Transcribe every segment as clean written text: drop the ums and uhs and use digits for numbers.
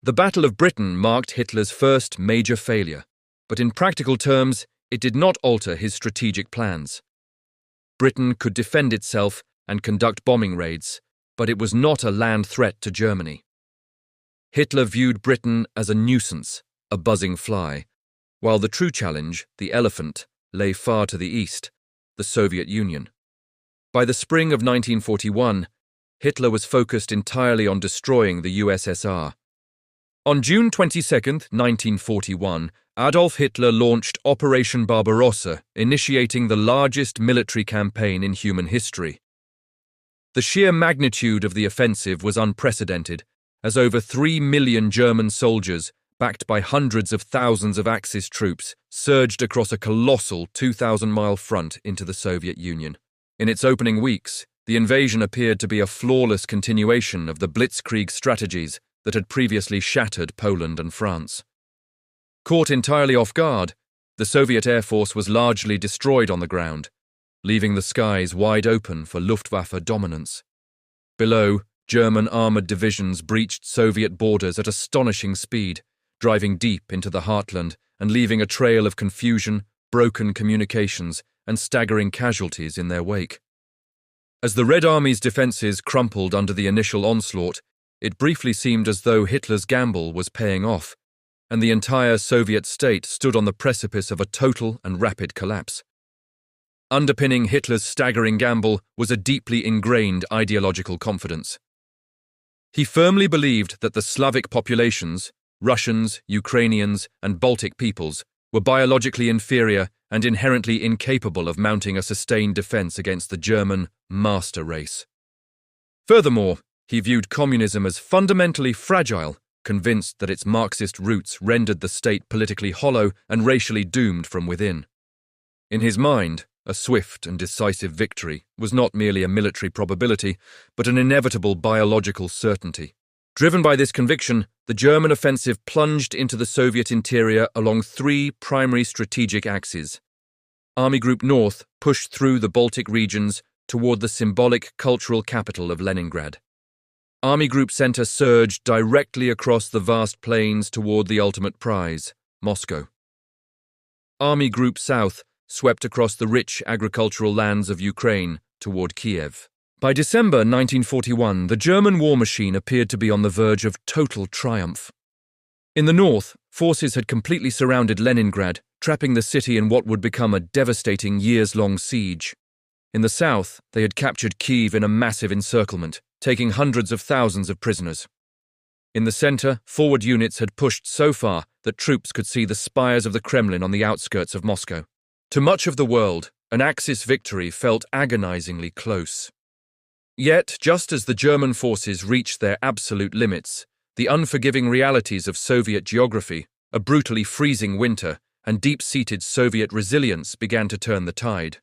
The Battle of Britain marked Hitler's first major failure, but in practical terms, it did not alter his strategic plans. Britain could defend itself and conduct bombing raids, but it was not a land threat to Germany. Hitler viewed Britain as a nuisance, a buzzing fly, while the true challenge, the elephant, lay far to the east, the Soviet Union. By the spring of 1941, Hitler was focused entirely on destroying the USSR. On June 22, 1941, Adolf Hitler launched Operation Barbarossa, initiating the largest military campaign in human history. The sheer magnitude of the offensive was unprecedented, as over 3 million German soldiers, backed by hundreds of thousands of Axis troops, surged across a colossal 2,000-mile front into the Soviet Union. In its opening weeks, the invasion appeared to be a flawless continuation of the blitzkrieg strategies that had previously shattered Poland and France. Caught entirely off guard, the Soviet Air Force was largely destroyed on the ground, leaving the skies wide open for Luftwaffe dominance. Below, German armoured divisions breached Soviet borders at astonishing speed, driving deep into the heartland and leaving a trail of confusion, broken communications, and staggering casualties in their wake. As the Red Army's defences crumpled under the initial onslaught, it briefly seemed as though Hitler's gamble was paying off, and the entire Soviet state stood on the precipice of a total and rapid collapse. Underpinning Hitler's staggering gamble was a deeply ingrained ideological confidence. He firmly believed that the Slavic populations, Russians, Ukrainians, and Baltic peoples, were biologically inferior and inherently incapable of mounting a sustained defense against the German master race. Furthermore, he viewed communism as fundamentally fragile, convinced that its Marxist roots rendered the state politically hollow and racially doomed from within. In his mind, a swift and decisive victory was not merely a military probability, but an inevitable biological certainty. Driven by this conviction, the German offensive plunged into the Soviet interior along 3 primary strategic axes. Army Group North pushed through the Baltic regions toward the symbolic cultural capital of Leningrad. Army Group Center surged directly across the vast plains toward the ultimate prize, Moscow. Army Group South swept across the rich agricultural lands of Ukraine toward Kiev. By December 1941, the German war machine appeared to be on the verge of total triumph. In the north, forces had completely surrounded Leningrad, trapping the city in what would become a devastating years-long siege. In the south, they had captured Kiev in a massive encirclement, taking hundreds of thousands of prisoners. In the center, forward units had pushed so far that troops could see the spires of the Kremlin on the outskirts of Moscow. To much of the world, an Axis victory felt agonizingly close. Yet, just as the German forces reached their absolute limits, the unforgiving realities of Soviet geography, a brutally freezing winter, and deep-seated Soviet resilience began to turn the tide.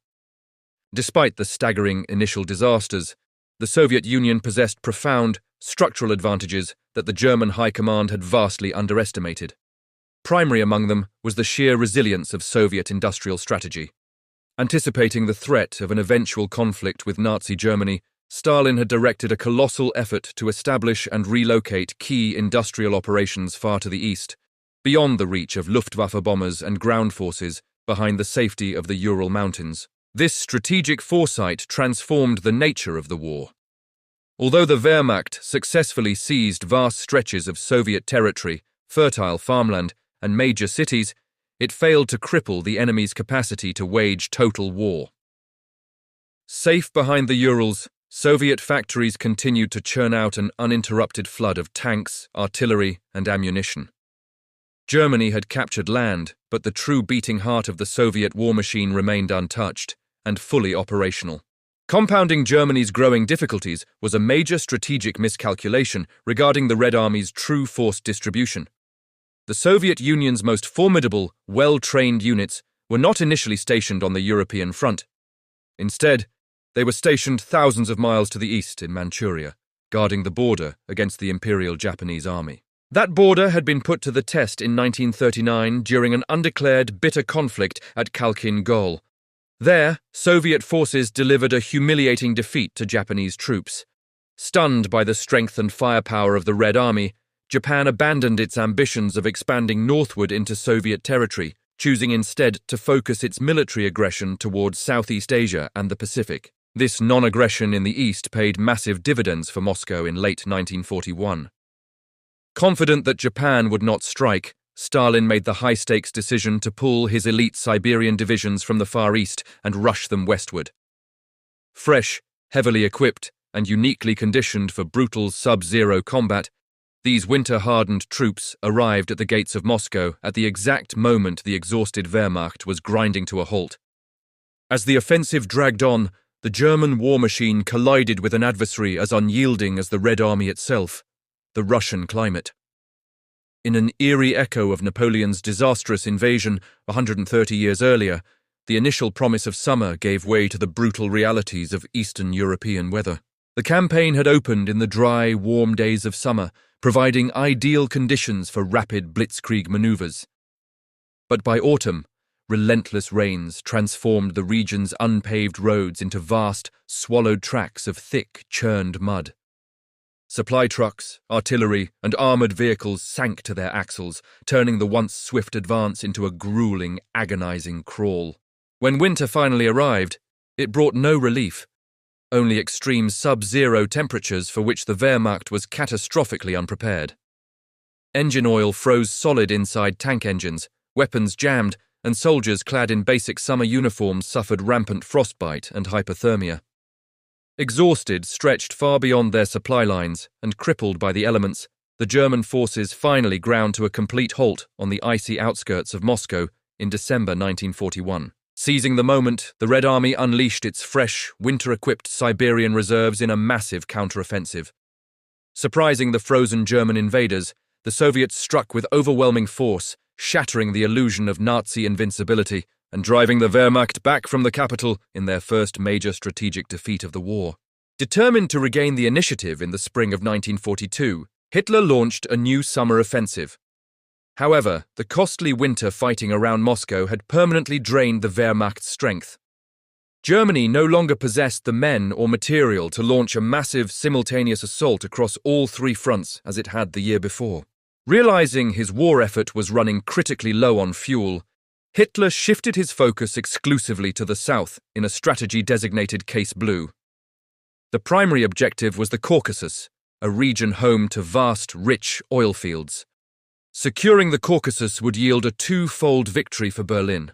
Despite the staggering initial disasters, the Soviet Union possessed profound, structural advantages that the German High Command had vastly underestimated. Primary among them was the sheer resilience of Soviet industrial strategy. Anticipating the threat of an eventual conflict with Nazi Germany, Stalin had directed a colossal effort to establish and relocate key industrial operations far to the east, beyond the reach of Luftwaffe bombers and ground forces behind the safety of the Ural Mountains. This strategic foresight transformed the nature of the war. Although the Wehrmacht successfully seized vast stretches of Soviet territory, fertile farmland, and major cities, it failed to cripple the enemy's capacity to wage total war. Safe behind the Urals, Soviet factories continued to churn out an uninterrupted flood of tanks, artillery, and ammunition. Germany had captured land, but the true beating heart of the Soviet war machine remained untouched and fully operational. Compounding Germany's growing difficulties was a major strategic miscalculation regarding the Red Army's true force distribution. The Soviet Union's most formidable, well-trained units were not initially stationed on the European front. Instead, they were stationed thousands of miles to the east in Manchuria, guarding the border against the Imperial Japanese Army. That border had been put to the test in 1939 during an undeclared bitter conflict at Khalkhin Gol. There, Soviet forces delivered a humiliating defeat to Japanese troops. Stunned by the strength and firepower of the Red Army, Japan abandoned its ambitions of expanding northward into Soviet territory, choosing instead to focus its military aggression towards Southeast Asia and the Pacific. This non-aggression in the east paid massive dividends for Moscow in late 1941. Confident that Japan would not strike, Stalin made the high-stakes decision to pull his elite Siberian divisions from the Far East and rush them westward. Fresh, heavily equipped, and uniquely conditioned for brutal sub-zero combat, these winter-hardened troops arrived at the gates of Moscow at the exact moment the exhausted Wehrmacht was grinding to a halt. As the offensive dragged on, the German war machine collided with an adversary as unyielding as the Red Army itself, the Russian climate. In an eerie echo of Napoleon's disastrous invasion 130 years earlier, the initial promise of summer gave way to the brutal realities of Eastern European weather. The campaign had opened in the dry, warm days of summer, providing ideal conditions for rapid blitzkrieg maneuvers. But by autumn, relentless rains transformed the region's unpaved roads into vast, swallowed tracts of thick, churned mud. Supply trucks, artillery, and armoured vehicles sank to their axles, turning the once swift advance into a grueling, agonizing crawl. When winter finally arrived, it brought no relief, only extreme sub-zero temperatures for which the Wehrmacht was catastrophically unprepared. Engine oil froze solid inside tank engines, weapons jammed, and soldiers clad in basic summer uniforms suffered rampant frostbite and hypothermia. Exhausted, stretched far beyond their supply lines, and crippled by the elements, the German forces finally ground to a complete halt on the icy outskirts of Moscow in December 1941. Seizing the moment, the Red Army unleashed its fresh, winter-equipped Siberian reserves in a massive counter-offensive. Surprising the frozen German invaders, the Soviets struck with overwhelming force, shattering the illusion of Nazi invincibility and driving the Wehrmacht back from the capital in their first major strategic defeat of the war. Determined to regain the initiative in the spring of 1942, Hitler launched a new summer offensive. However, the costly winter fighting around Moscow had permanently drained the Wehrmacht's strength. Germany no longer possessed the men or material to launch a massive simultaneous assault across all three fronts as it had the year before. Realizing his war effort was running critically low on fuel, Hitler shifted his focus exclusively to the south in a strategy designated Case Blue. The primary objective was the Caucasus, a region home to vast, rich oil fields. Securing the Caucasus would yield a two-fold victory for Berlin.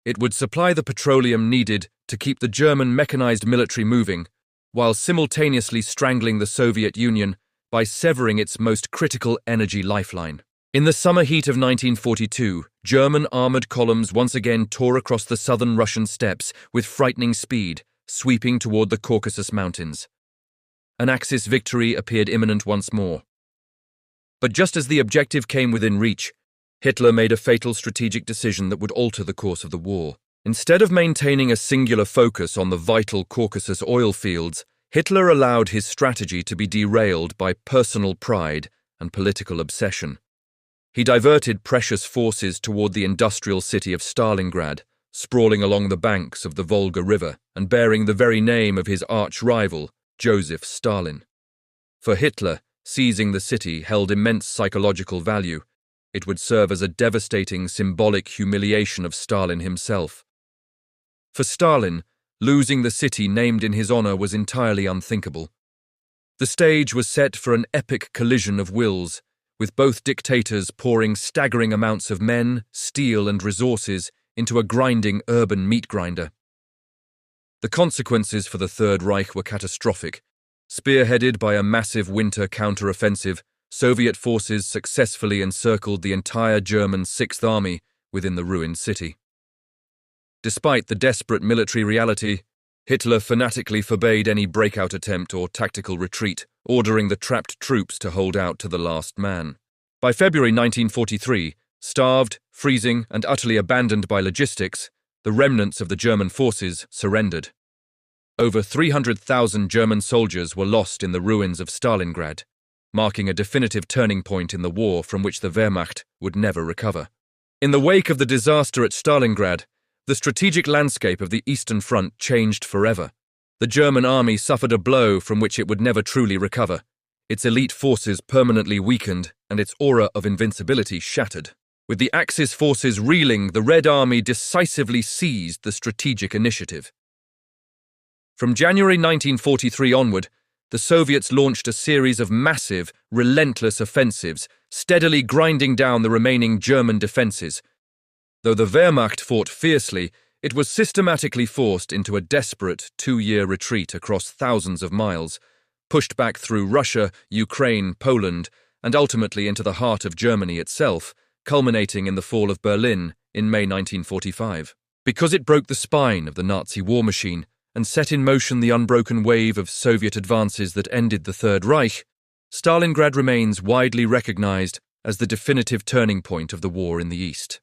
It would supply the petroleum needed to keep the German mechanized military moving, while simultaneously strangling the Soviet Union by severing its most critical energy lifeline. In the summer heat of 1942, German armoured columns once again tore across the southern Russian steppes with frightening speed, sweeping toward the Caucasus Mountains. An Axis victory appeared imminent once more. But just as the objective came within reach, Hitler made a fatal strategic decision that would alter the course of the war. Instead of maintaining a singular focus on the vital Caucasus oil fields, Hitler allowed his strategy to be derailed by personal pride and political obsession. He diverted precious forces toward the industrial city of Stalingrad, sprawling along the banks of the Volga River and bearing the very name of his arch-rival, Joseph Stalin. For Hitler, seizing the city held immense psychological value. It would serve as a devastating symbolic humiliation of Stalin himself. For Stalin, losing the city named in his honor was entirely unthinkable. The stage was set for an epic collision of wills, with both dictators pouring staggering amounts of men, steel, and resources into a grinding urban meat grinder. The consequences for the Third Reich were catastrophic. Spearheaded by a massive winter counter-offensive, Soviet forces successfully encircled the entire German Sixth Army within the ruined city. Despite the desperate military reality, Hitler fanatically forbade any breakout attempt or tactical retreat, ordering the trapped troops to hold out to the last man. By February 1943, starved, freezing, and utterly abandoned by logistics, the remnants of the German forces surrendered. Over 300,000 German soldiers were lost in the ruins of Stalingrad, marking a definitive turning point in the war from which the Wehrmacht would never recover. In the wake of the disaster at Stalingrad, the strategic landscape of the Eastern Front changed forever. The German army suffered a blow from which it would never truly recover. its elite forces permanently weakened and its aura of invincibility shattered. With the Axis forces reeling, the Red Army decisively seized the strategic initiative. From January 1943 onward, the Soviets launched a series of massive, relentless offensives, steadily grinding down the remaining German defences. Though the Wehrmacht fought fiercely, it was systematically forced into a desperate 2-year retreat across thousands of miles, pushed back through Russia, Ukraine, Poland, and ultimately into the heart of Germany itself, culminating in the fall of Berlin in May 1945. Because it broke the spine of the Nazi war machine and set in motion the unbroken wave of Soviet advances that ended the Third Reich, Stalingrad remains widely recognized as the definitive turning point of the war in the East.